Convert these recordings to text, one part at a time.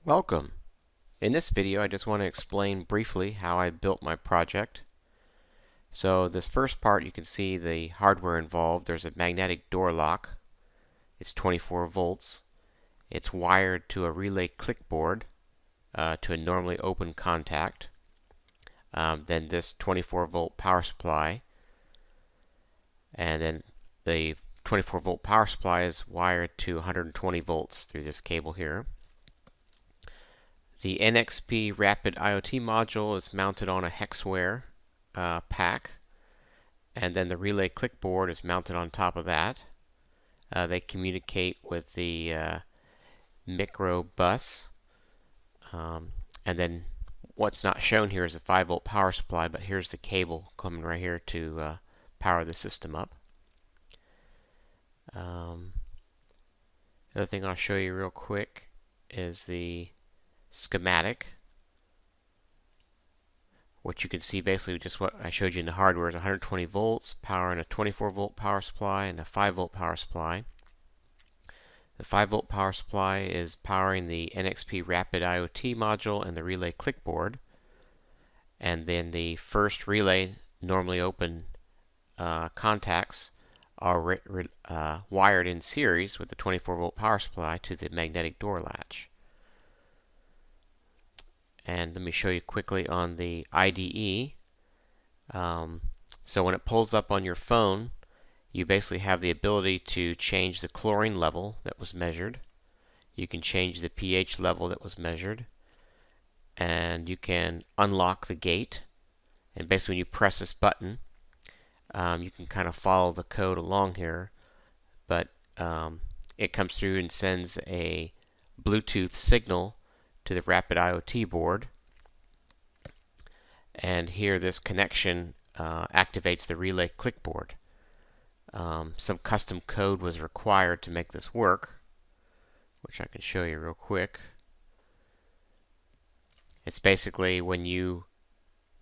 Welcome. In this video I just want to explain briefly how I built my project. So this first part, you can see the hardware involved. There's a magnetic door lock. It's 24 volts. It's wired to a relay clickboard to a normally open contact. Then this 24 volt power supply, and then the 24 volt power supply is wired to 120 volts through this cable here. The NXP Rapid IOT module is mounted on a hexware pack, and then the relay clickboard is mounted on top of that. They communicate with the micro bus, and then what's not shown here is a 5 volt power supply, but here's the cable coming right here to power the system up. The other thing I'll show you real quick is the schematic. What you can see, basically just what I showed you in the hardware, is 120 volts powering a 24 volt power supply and a 5 volt power supply. The 5 volt power supply is powering the NXP Rapid IOT module and the relay clickboard, and then the first relay normally open contacts are wired in series with the 24 volt power supply to the magnetic door latch. And let me show you quickly on the IDE. So when it pulls up on your phone, you basically have the ability to change the chlorine level that was measured. You can change the pH level that was measured. And you can unlock the gate. And basically when you press this button, you can kind of follow the code along here. But it comes through and sends a Bluetooth signal to the Rapid IoT board, and here this connection activates the relay clickboard. Some custom code was required to make this work, which I can show you real quick. It's basically when you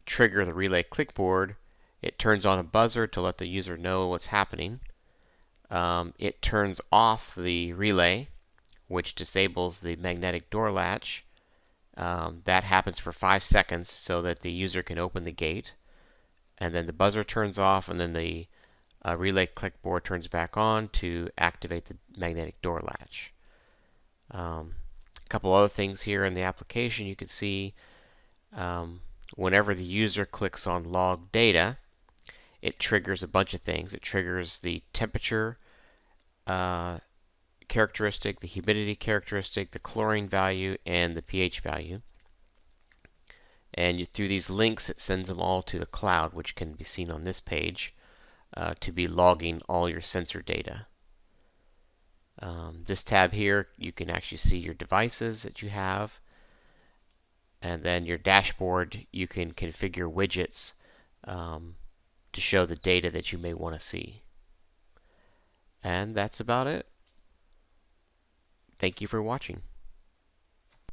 trigger the relay clickboard, it turns on a buzzer to let the user know what's happening. It turns off the relay, which disables the magnetic door latch. That happens for 5 seconds so that the user can open the gate, and then the buzzer turns off, and then the relay clickboard turns back on to activate the magnetic door latch. A couple other things here in the application. You can see whenever the user clicks on log data, it triggers a bunch of things. It triggers the temperature characteristic, the humidity characteristic, the chlorine value, and the pH value. And through these links, it sends them all to the cloud, which can be seen on this page, to be logging all your sensor data. This tab here, you can actually see your devices that you have, and then your dashboard, you can configure widgets to show the data that you may want to see. And that's about it. Thank you for watching.